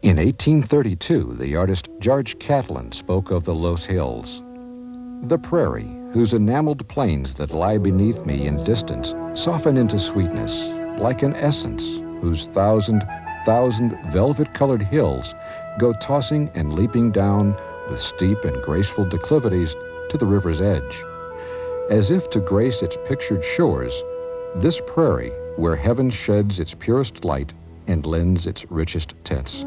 In 1832, the artist George Catlin spoke of the Los Hills. The prairie, whose enameled plains that lie beneath me in distance soften into sweetness, like an essence whose thousand velvet-colored hills go tossing and leaping down with steep and graceful declivities to the river's edge. As if to grace its pictured shores, this prairie, where heaven sheds its purest light and lends its richest tints.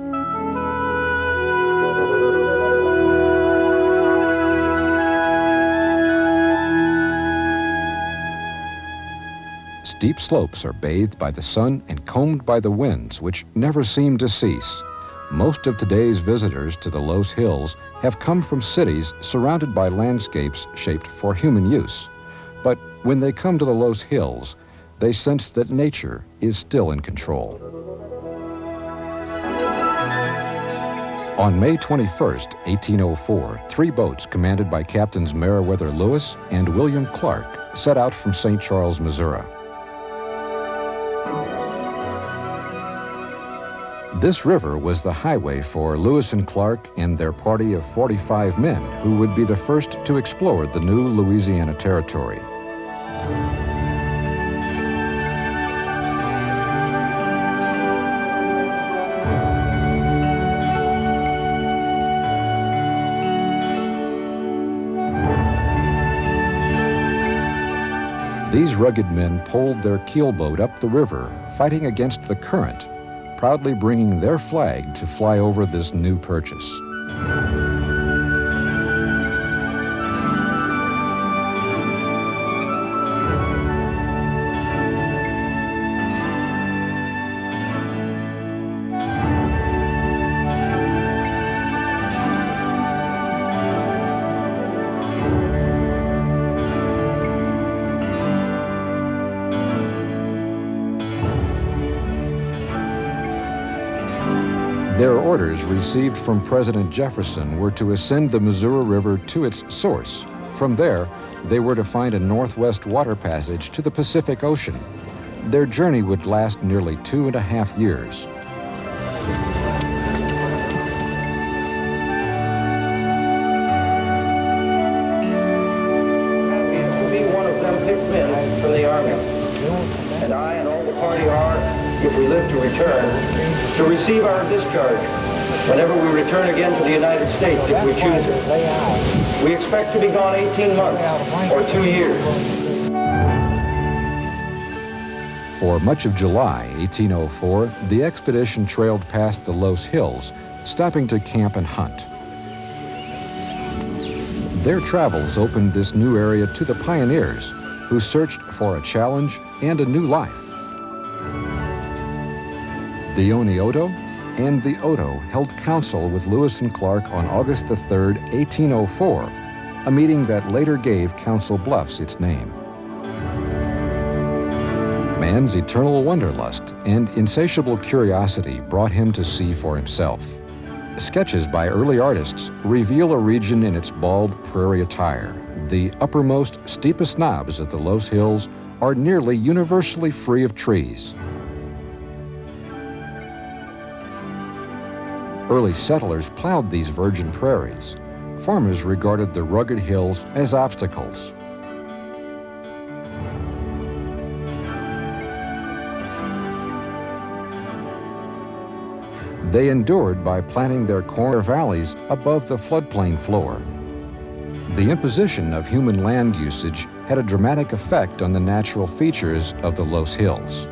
Steep slopes are bathed by the sun and combed by the winds, which never seem to cease. Most of today's visitors to the Los Hills have come from cities surrounded by landscapes shaped for human use. But when they come to the Los Hills, they sense that nature is still in control. On May 21st, 1804, 3 boats commanded by Captains Meriwether Lewis and William Clark set out from St. Charles, Missouri. This river was the highway for Lewis and Clark and their party of 45 men who would be the first to explore the new Louisiana Territory. These rugged men poled their keelboat up the river, fighting against the current, proudly bringing their flag to fly over this new purchase. Their orders received from President Jefferson were to ascend the Missouri River to its source. From there, they were to find a northwest water passage to the Pacific Ocean. Their journey would last nearly 2.5 years. To be one of them picked men from the Army, and I and all the party are, if we live to return, to receive our discharge whenever we return again to the United States if we choose it. We expect to be gone 18 months or 2 years. For much of July 1804, the expedition trailed past the Los Hills, stopping to camp and hunt. Their travels opened this new area to the pioneers, who searched for a challenge and a new life. The Oneoto and the Oto held council with Lewis and Clark on August 3rd, 1804, a meeting that later gave Council Bluffs its name. Man's eternal wanderlust and insatiable curiosity brought him to see for himself. Sketches by early artists reveal a region in its bald prairie attire. The uppermost, steepest knobs of the Los Hills are nearly universally free of trees. Early settlers plowed these virgin prairies. Farmers regarded the rugged hills as obstacles. They endured by planting their corn valleys above the floodplain floor. The imposition of human land usage had a dramatic effect on the natural features of the Los Hills.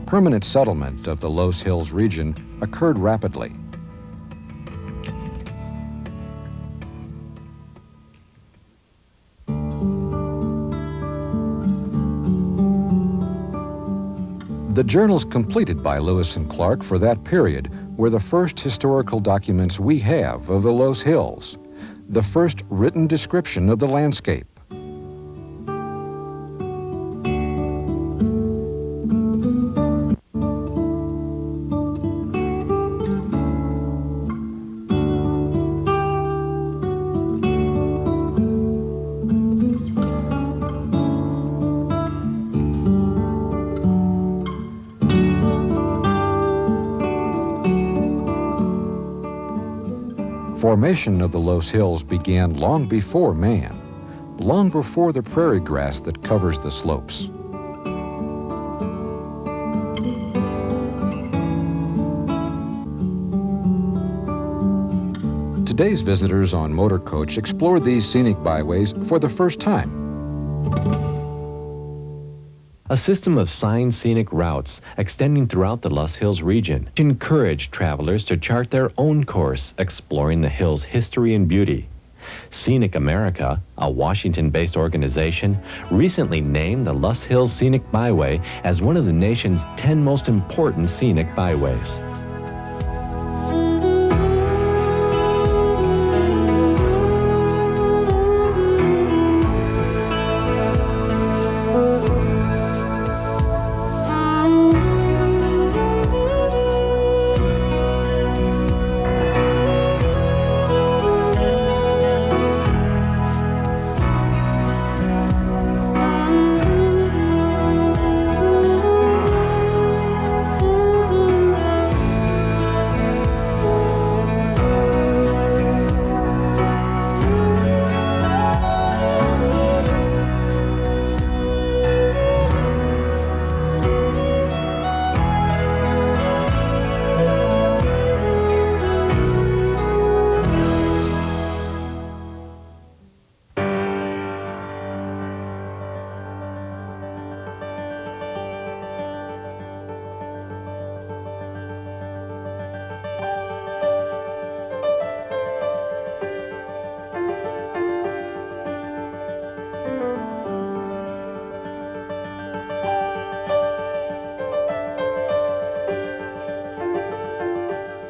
Permanent settlement of the Los Hills region occurred rapidly. The journals completed by Lewis and Clark for that period were the first historical documents we have of the Los Hills, the first written description of the landscape. formation of the Los Hills began long before man, long before the prairie grass that covers the slopes. Today's visitors on Motor Coach explore these scenic byways for the first time. A system of signed scenic routes extending throughout the Los Hills region encourage travelers to chart their own course, exploring the hills' history and beauty. Scenic America, a Washington-based organization, recently named the Los Hills Scenic Byway as one of the nation's 10 most important scenic byways.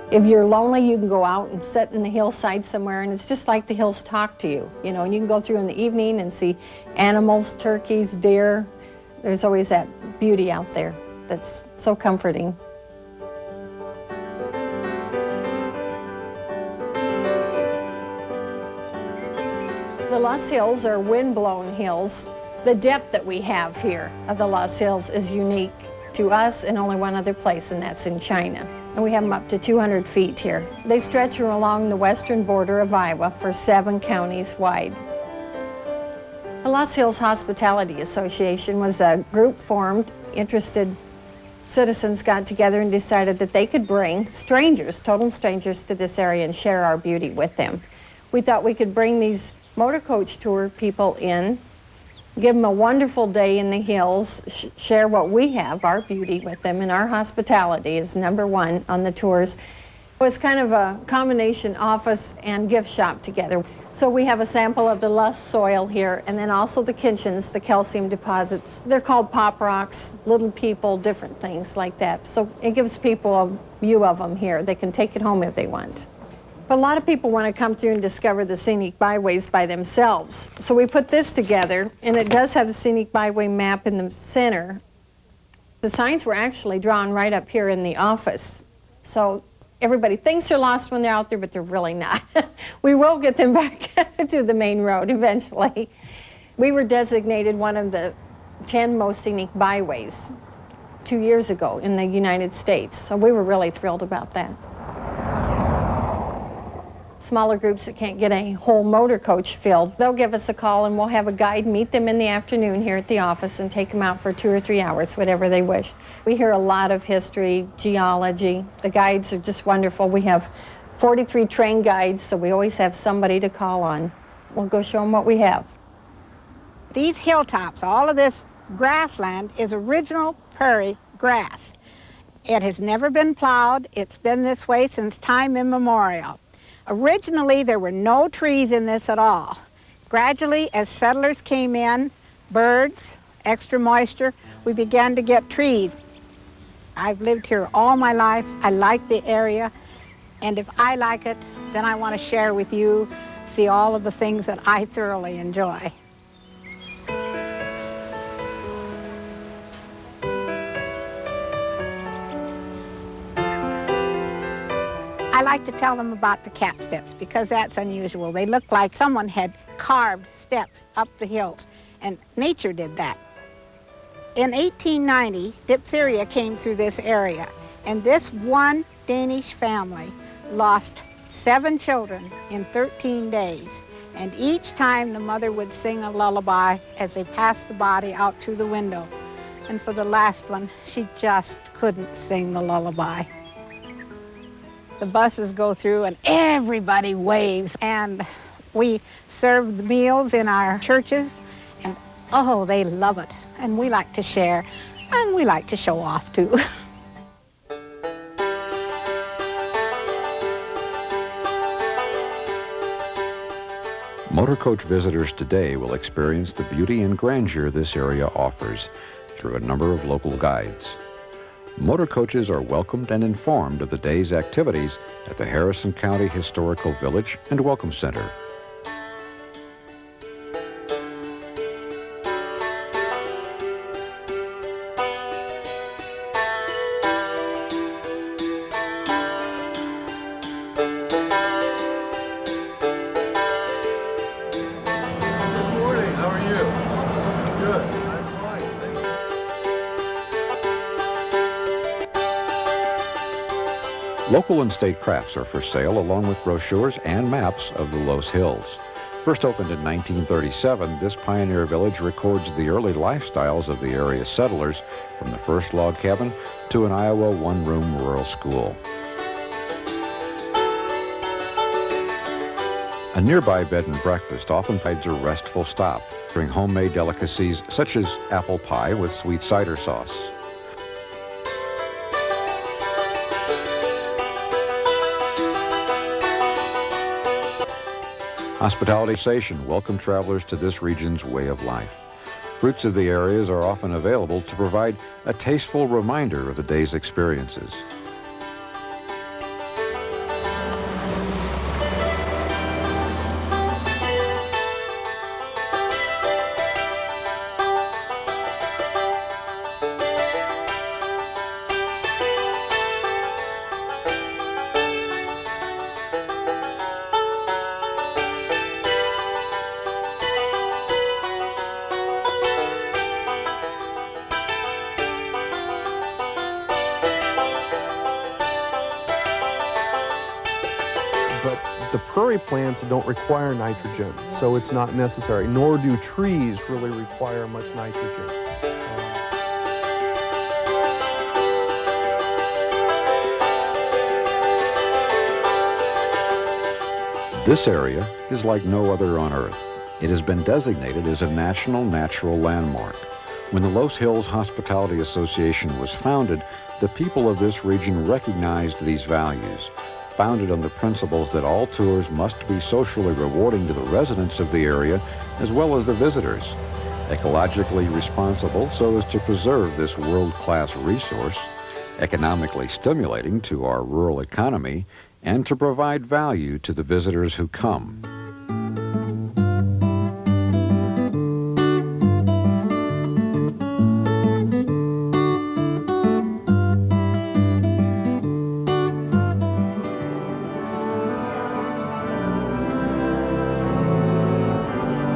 If you're lonely, you can go out and sit in the hillside somewhere, and it's just like the hills talk to you, you know, and you can go through in the evening and see animals, turkeys, deer. There's always that beauty out there that's so comforting. The Los Hills are wind-blown hills. The depth that we have here of the Los Hills is unique to us and only one other place, and that's in China. And we have them up to 200 feet here. They stretch along the western border of Iowa for 7 counties wide. The Los Hills Hospitality Association was a group formed. Interested citizens got together and decided that they could bring strangers, total strangers, to this area and share our beauty with them. We thought we could bring these motor coach tour people in, give them a wonderful day in the hills, share what we have, our beauty, with them, and our hospitality is #1 on the tours. It was kind of a combination office and gift shop together. So we have a sample of the Luss soil here, and then also the Kinchins, the calcium deposits. They're called pop rocks, little people, different things like that. So it gives people a view of them here. They can take it home if they want. But a lot of people want to come through and discover the scenic byways by themselves. So we put this together, and it does have the scenic byway map in the center. The signs were actually drawn right up here in the office. So everybody thinks they're lost when they're out there, but they're really not. We will get them back to the main road eventually. We were designated one of the 10 most scenic byways 2 years ago in the United States. So we were really thrilled about that. Smaller groups that can't get a whole motor coach filled, they'll give us a call and we'll have a guide meet them in the afternoon here at the office and take them out for 2 or 3 hours, whatever they wish. We hear a lot of history, geology. The guides are just wonderful. We have 43 trained guides, so we always have somebody to call on. We'll go show them what we have. These hilltops, all of this grassland is original prairie grass. It has never been plowed. It's been this way since time immemorial. Originally, there were no trees in this at all. Gradually, as settlers came in, birds, extra moisture, we began to get trees. I've lived here all my life. I like the area, and if I like it, then I want to share with you, see all of the things that I thoroughly enjoy. I like to tell them about the cat steps because that's unusual. They look like someone had carved steps up the hills, and nature did that. In 1890, diphtheria came through this area, and this one Danish family lost 7 children in 13 days. And each time the mother would sing a lullaby as they passed the body out through the window. And for the last one, she just couldn't sing the lullaby. The buses go through and everybody waves. And we serve the meals in our churches. And oh, they love it. And we like to share. And we like to show off too. Motor coach visitors today will experience the beauty and grandeur this area offers through a number of local guides. Motor coaches are welcomed and informed of the day's activities at the Harrison County Historical Village and Welcome Center. Local and state crafts are for sale along with brochures and maps of the Los Hills. First opened in 1937, this pioneer village records the early lifestyles of the area settlers, from the first log cabin to an Iowa one-room rural school. A nearby bed and breakfast often provides a restful stop, bring homemade delicacies such as apple pie with sweet cider sauce. Hospitality Station welcome travelers to this region's way of life. Fruits of the areas are often available to provide a tasteful reminder of the day's experiences. But the prairie plants don't require nitrogen, so it's not necessary, nor do trees really require much nitrogen. This area is like no other on Earth. It has been designated as a National Natural Landmark. When the Los Hills Hospitality Association was founded, the people of this region recognized these values, founded on the principles that all tours must be socially rewarding to the residents of the area as well as the visitors, ecologically responsible so as to preserve this world-class resource, economically stimulating to our rural economy, and to provide value to the visitors who come.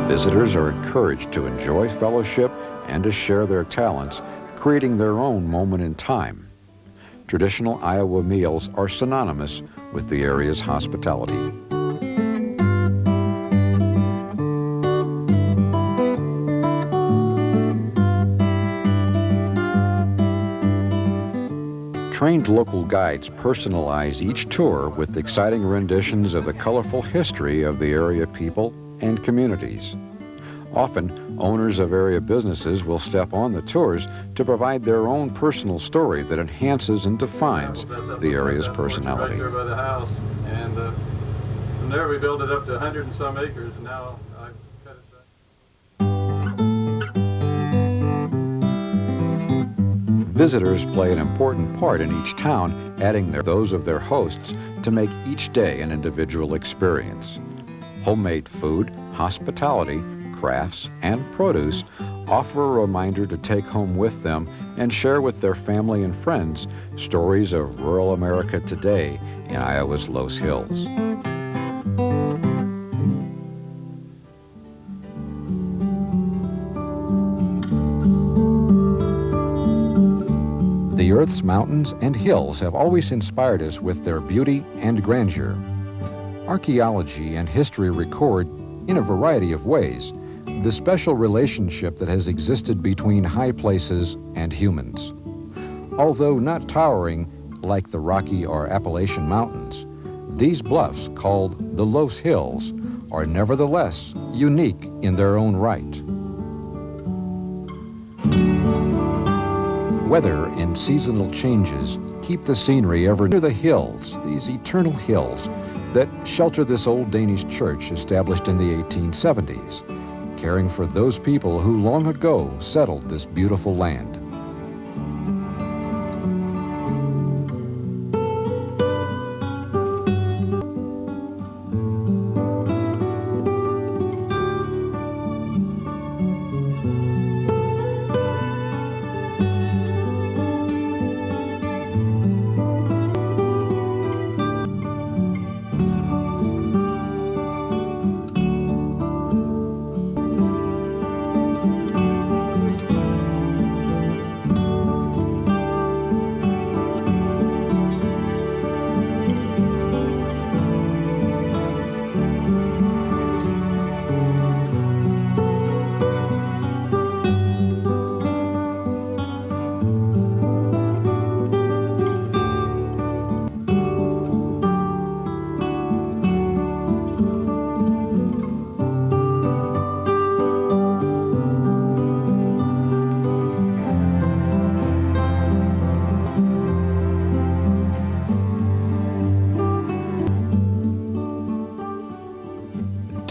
Visitors are encouraged to enjoy fellowship and to share their talents, creating their own moment in time. Traditional Iowa meals are synonymous with the area's hospitality. Trained local guides personalize each tour with exciting renditions of the colorful history of the area people and communities. Often, owners of area businesses will step on the tours to provide their own personal story that enhances and defines the area's personality. Right there by the house, and from there we built it up to 100 and some acres, and now I've cut it back. Visitors play an important part in each town, adding those of their hosts to make each day an individual experience. Homemade food, hospitality, crafts, and produce offer a reminder to take home with them and share with their family and friends stories of rural America today in Iowa's Los Hills. The Earth's mountains and hills have always inspired us with their beauty and grandeur. Archaeology and history record, in a variety of ways, the special relationship that has existed between high places and humans. Although not towering like the Rocky or Appalachian Mountains, these bluffs, called the Los Hills, are nevertheless unique in their own right. Weather and seasonal changes keep the scenery ever near the hills, these eternal hills that shelter this old Danish church established in the 1870s, caring for those people who long ago settled this beautiful land.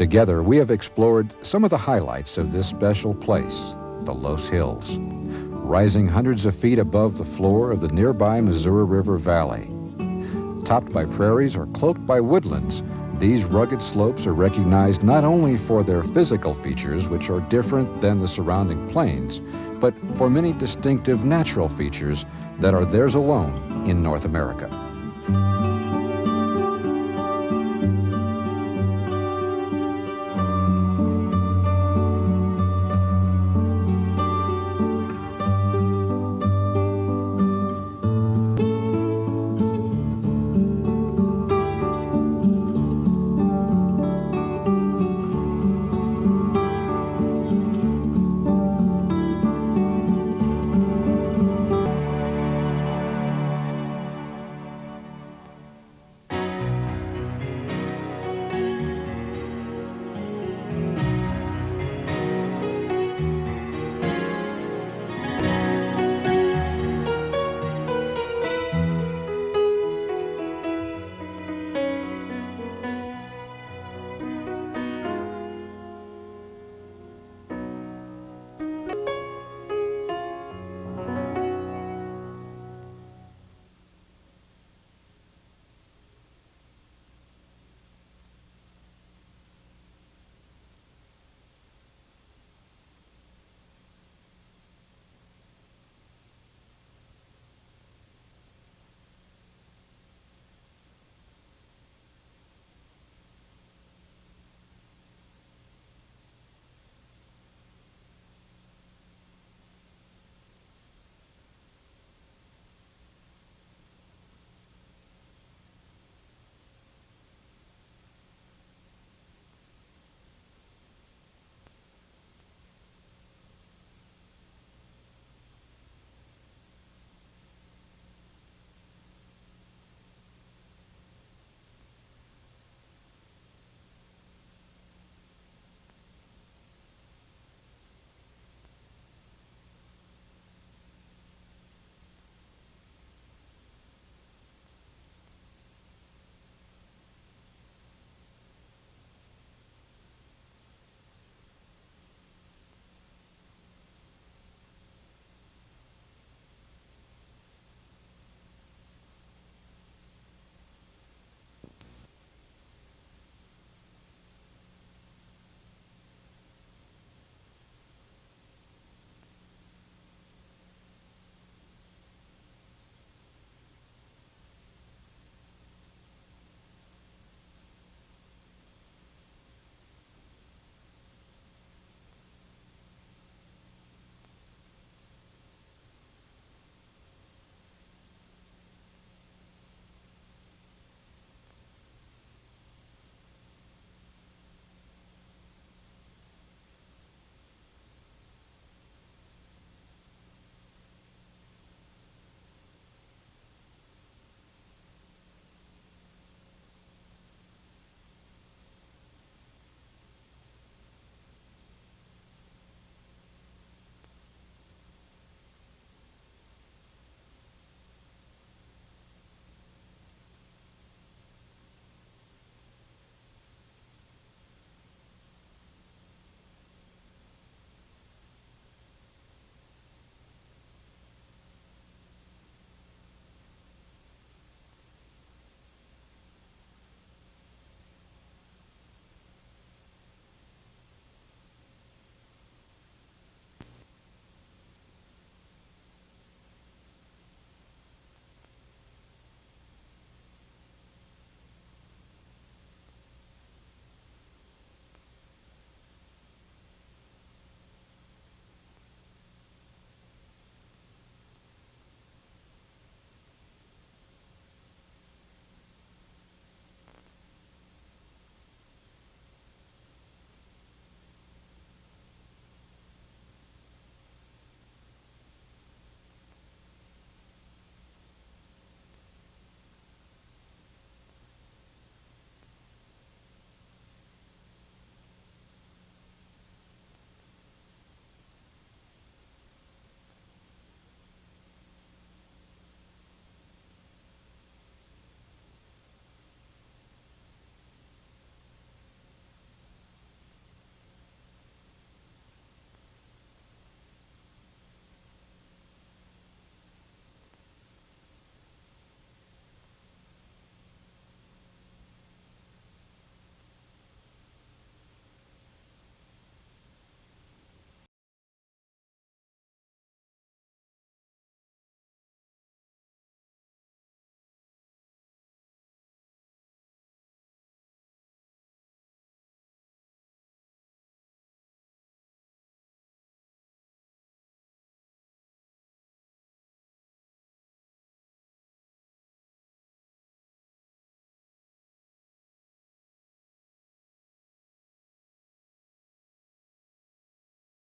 Together, we have explored some of the highlights of this special place, the Los Hills, rising hundreds of feet above the floor of the nearby Missouri River Valley. Topped by prairies or cloaked by woodlands, these rugged slopes are recognized not only for their physical features, which are different than the surrounding plains, but for many distinctive natural features that are theirs alone in North America.